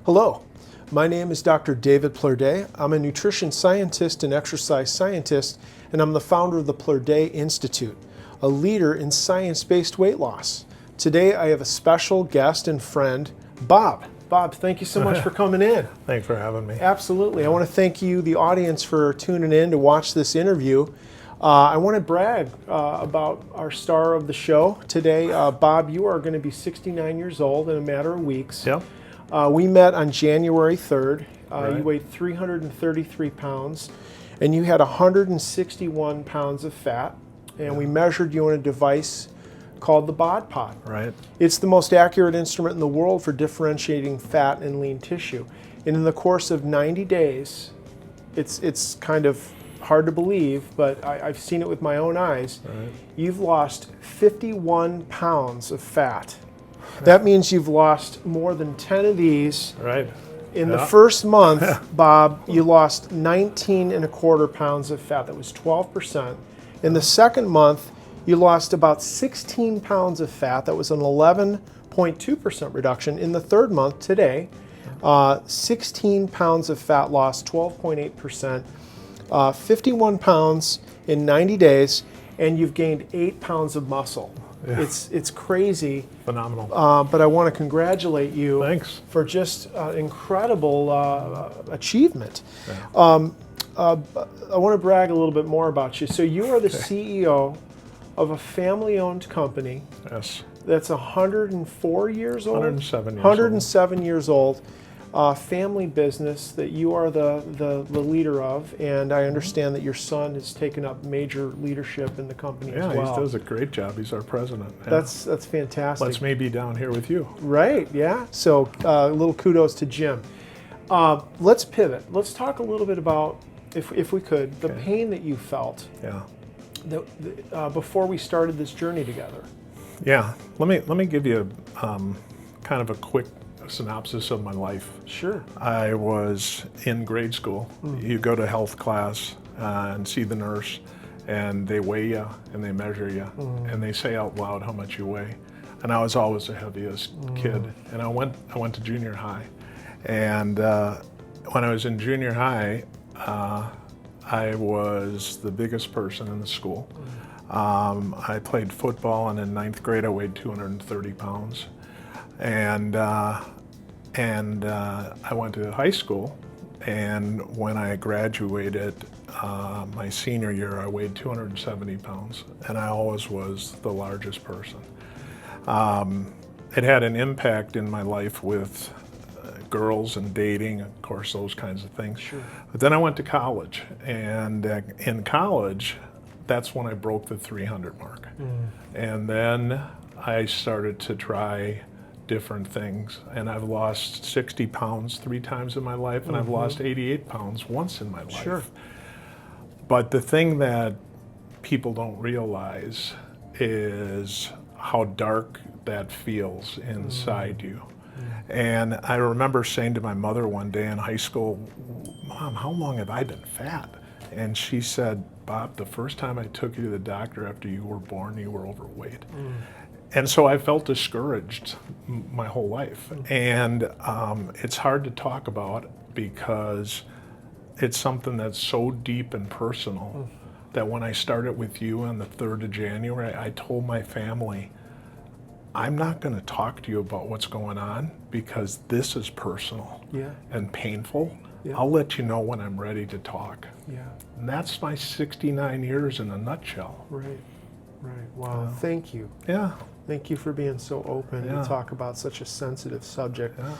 Hello, my name is Dr. David Plerdet. I'm a nutrition scientist and exercise scientist, and I'm the founder of the Plerdet Institute, a leader in science-based weight loss. Today I have a special guest and friend, Bob. Bob, thank you so much for coming in. Thanks for having me. Absolutely. I want to thank you, the audience, for tuning in to watch this interview. I want to brag about our star of the show today. Bob, you are going to be 69 years old in a matter of weeks. Yep. We met on January 3rd. Right. You weighed 333 pounds, and you had 161 pounds of fat. And we measured you on a device called the BOD Pod. Right. It's the most accurate instrument in the world for differentiating fat and lean tissue. And in the course of 90 days, it's kind of hard to believe, but I've seen it with my own eyes. Right. You've lost 51 pounds of fat. That means you've lost more than 10 of these. Right. In the first month, Bob, you lost 19 and a quarter pounds of fat. That was 12%. In the second month, you lost about 16 pounds of fat. That was an 11.2% reduction. In the third month, today, 16 pounds of fat loss, 12.8%, 51 pounds in 90 days, and you've gained 8 pounds of muscle. Yeah. It's crazy. Phenomenal. But I want to congratulate you. Thanks. For just incredible achievement. Yeah. I want to brag a little bit more about you. So you are the CEO of a family-owned company. Yes. That's 104 years old? 107 years 107 years old. Family business that you are the leader of, and I understand that your son has taken up major leadership in the company as well. Yeah, he does a great job. He's our president. Yeah. That's fantastic. Lets me be down here with you. Right, yeah. So a little kudos to Jim. Let's pivot. Let's talk a little bit about, if we could, the pain that you felt Yeah. before we started this journey together. Yeah. Let me give you kind of a quick synopsis of my life. Sure. I was in grade school. You go to health class and see the nurse, and they weigh you and they measure you, and they say out loud how much you weigh. And I was always the heaviest kid. And I went to junior high, and when I was in junior high, I was the biggest person in the school. I played football, and in 9th grade I weighed 230 pounds. And I went to high school, and when I graduated my senior year, I weighed 270 pounds, and I always was the largest person. It had an impact in my life with girls and dating, of course, those kinds of things. Sure. But then I went to college, and in college, that's when I broke the 300 mark. And then I started to try different things, and I've lost 60 pounds 3 times in my life, and I've lost 88 pounds once in my life. Sure. But the thing that people don't realize is how dark that feels inside you. And I remember saying to my mother one day in high school, "Mom, how long have I been fat?" And she said, "Bob, the first time I took you to the doctor after you were born, you were overweight." And so I felt discouraged my whole life. And it's hard to talk about because it's something that's so deep and personal that when I started with you on the 3rd of January, I told my family, I'm not going to talk to you about what's going on because this is personal and painful. I'll let you know when I'm ready to talk. Yeah. And that's my 69 years in a nutshell. Right. Wow. Thank you. Yeah. Thank you for being so open to talk about such a sensitive subject. Yeah.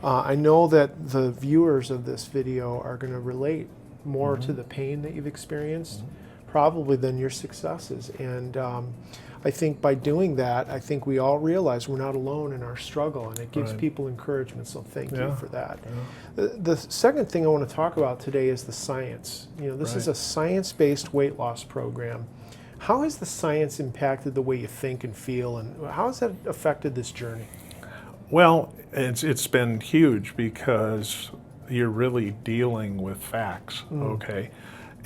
I know that the viewers of this video are going to relate more to the pain that you've experienced, probably than your successes. And I think by doing that, I think we all realize we're not alone in our struggle, and it gives people encouragement. So thank you for that. Yeah. The second thing I want to talk about today is the science. You know, this is a science-based weight loss program. How has the science impacted the way you think and feel, and how has that affected this journey? Well, it's been huge because you're really dealing with facts, okay?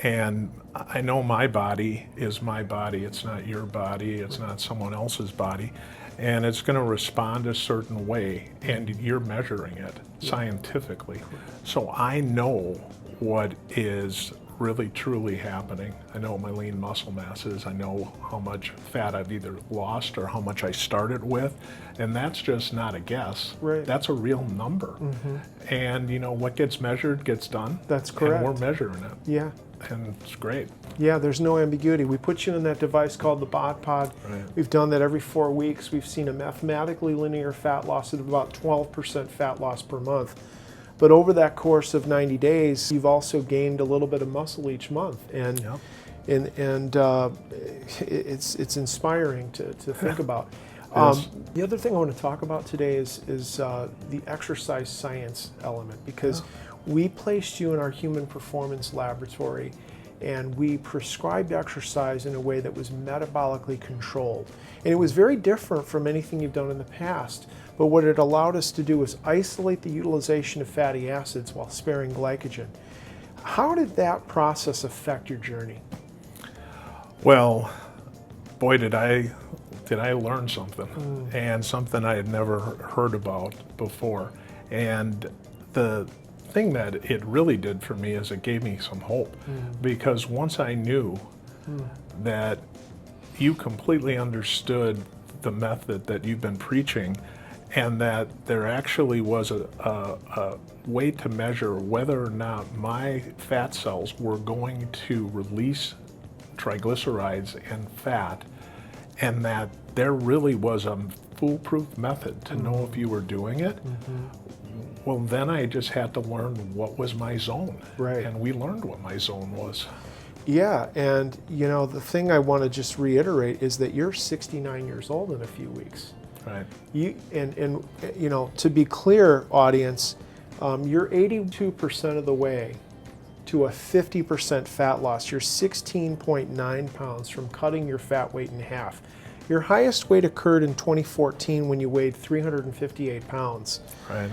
And I know my body is my body. It's not your body. It's not someone else's body. and it's going to respond a certain way, and you're measuring it scientifically. So I know what is really truly happening. I know what my lean muscle mass is. I know how much fat I've either lost or how much I started with, and that's just not a guess. Right. That's a real number. And you know, what gets measured gets done. That's correct. And we're measuring it, Yeah. and it's great. Yeah, there's no ambiguity. We put you in that device called the BOD Pod. Right. We've done that every 4 weeks. We've seen a mathematically linear fat loss of about 12% fat loss per month. But over that course of 90 days, you've also gained a little bit of muscle each month. And it's inspiring to think about. The other thing I want to talk about today is the exercise science element, because we placed you in our human performance laboratory and we prescribed exercise in a way that was metabolically controlled. And it was very different from anything you've done in the past. But what it allowed us to do was isolate the utilization of fatty acids while sparing glycogen. How did that process affect your journey? Well, boy, did I learn something, and something I had never heard about before. And the thing that it really did for me is it gave me some hope, because once I knew that you completely understood the method that you've been preaching, and that there actually was a way to measure whether or not my fat cells were going to release triglycerides and fat, and that there really was a foolproof method to know if you were doing it. Well, then I just had to learn what was my zone. Right. And we learned what my zone was. Yeah, and you know, the thing I want to just reiterate is that you're 69 years old in a few weeks. Right. And you know, to be clear, audience, you're 82% of the way to a 50% fat loss. You're 16.9 pounds from cutting your fat weight in half. Your highest weight occurred in 2014 when you weighed 358 pounds. Right.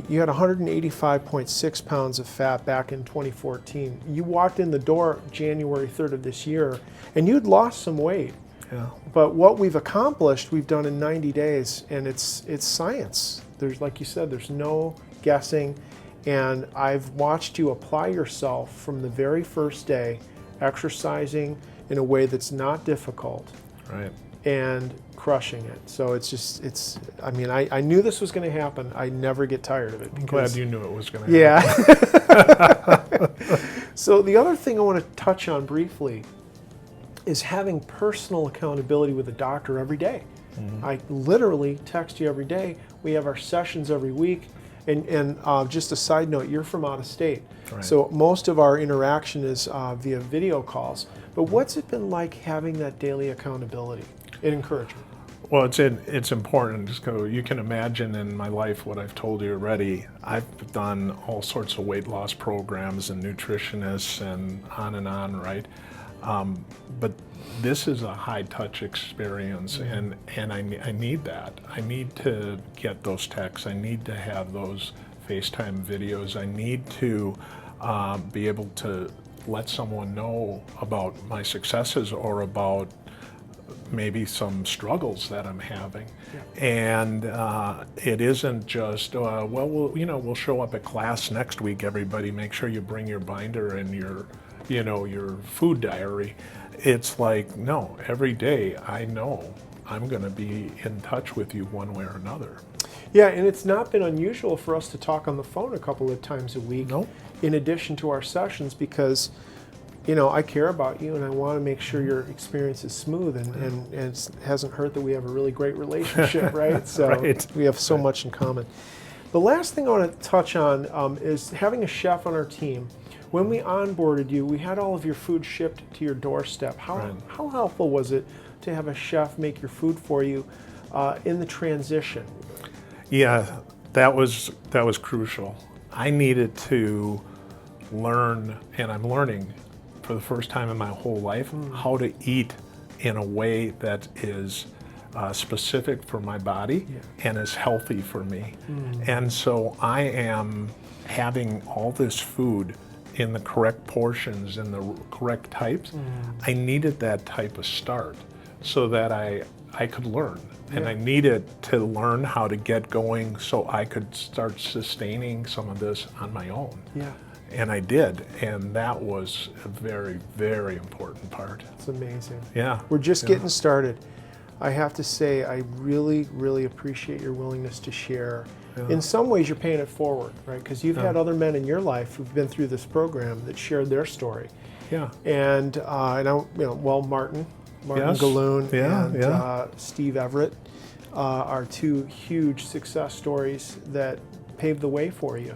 You had 185.6 pounds of fat back in 2014. You walked in the door January 3rd of this year, and you'd lost some weight. Yeah. But what we've accomplished, we've done in 90 days, and it's science. There's, like you said, there's no guessing. And I've watched you apply yourself from the very first day, exercising in a way that's not difficult. Right. And crushing it. So I mean, I knew this was going to happen. I never get tired of it. I'm glad you knew it was going to happen. Yeah. So the other thing I want to touch on briefly is having personal accountability with a doctor every day. I literally text you every day. We have our sessions every week. And just a side note, you're from out of state. Right. So most of our interaction is via video calls. But what's it been like having that daily accountability and encouragement? Well, it's important. Just you can imagine in my life what I've told you already. I've done all sorts of weight loss programs and nutritionists and on, right? But this is a high touch experience, and I need that. I need to get those texts. I need to have those FaceTime videos. I need to be able to let someone know about my successes or about maybe some struggles that I'm having. Yeah. And it isn't just, we'll show up at class next week, everybody. Make sure you bring your binder and your food diary. It's like, no, every day I know I'm going to be in touch with you one way or another. Yeah, and it's not been unusual for us to talk on the phone a couple of times a week, in addition to our sessions, because I care about you and I want to make sure your experience is smooth, and it hasn't hurt that we have a really great relationship, right? So right. We have so much in common. The last thing I want to touch on is having a chef on our team. When we onboarded you, we had all of your food shipped to your doorstep. How helpful was it to have a chef make your food for you in the transition? Yeah, that was crucial. I needed to learn, and I'm learning for the first time in my whole life, how to eat in a way that is specific for my body and is healthy for me. And so I am having all this food in the correct portions and the correct types. I needed that type of start so that I I could learn. And Yeah. I needed to learn how to get going so I could start sustaining some of this on my own. Yeah. And I did. And that was a very, very important part. It's amazing. Yeah. We're just Yeah. getting started. I have to say, I really, really appreciate your willingness to share. Yeah. In some ways, you're paying it forward, right? Because you've had other men in your life who've been through this program that shared their story. Yeah. And Martin Yes. Galoon Yeah, and yeah. Steve Everett are two huge success stories that paved the way for you.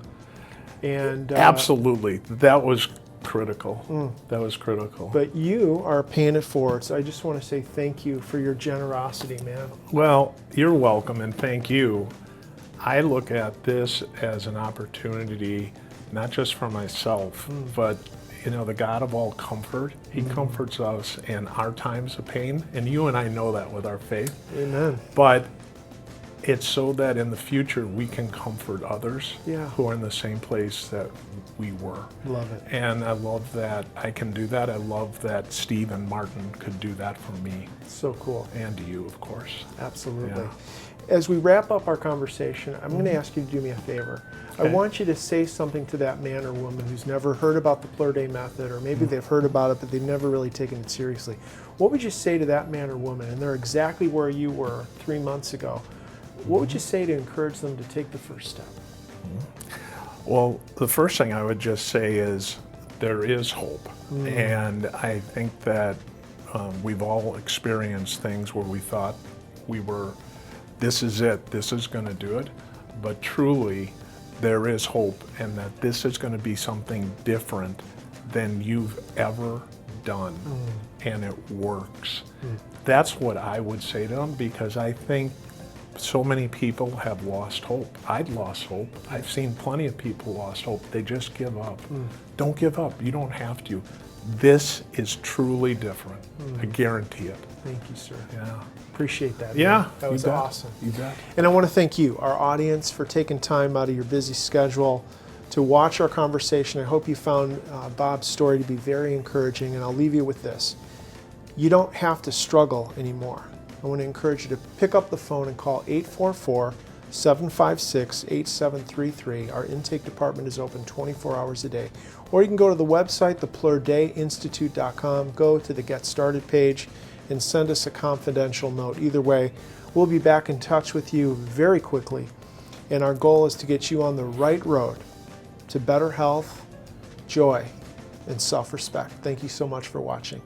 And Absolutely. That was critical. That was critical. But you are paying it forward. So I just want to say thank you for your generosity, man. Well, you're welcome and thank you. I look at this as an opportunity, not just for myself, but the God of all comfort, He comforts us in our times of pain. And you and I know that with our faith. Amen. But it's so that in the future we can comfort others Yeah. who are in the same place that we were. Love it. And I love that I can do that. I love that Steve and Martin could do that for me So cool. and you, of course. Absolutely. Yeah. As we wrap up our conversation, I'm going to ask you to do me a favor. I Okay. want you to say something to that man or woman who's never heard about the Plur Day method, or maybe they've heard about it, but they've never really taken it seriously. What would you say to that man or woman? And they're exactly where you were 3 months ago. What would you say to encourage them to take the first step? Well, the first thing I would just say is there is hope. And I think that we've all experienced things where we thought this is it, this is going to do it. But truly, there is hope, and that this is going to be something different than you've ever done. And it works. That's what I would say to them, because I think so many people have lost hope. I'd lost hope. I've seen plenty of people lost hope. They just give up. Don't give up. You don't have to. This is truly different. I guarantee it. Thank you, sir. Yeah. Appreciate that. Yeah. Man. That you was bet. awesome. You bet. And I want to thank you, our audience, for taking time out of your busy schedule to watch our conversation. I hope you found Bob's story to be very encouraging, and I'll leave you with this. You don't have to struggle anymore. I want to encourage you to pick up the phone and call 844-756-8733. Our intake department is open 24 hours a day. Or you can go to the website, theplurdayinstitute.com, go to the Get Started page, and send us a confidential note. Either way, we'll be back in touch with you very quickly. And our goal is to get you on the right road to better health, joy, and self-respect. Thank you so much for watching.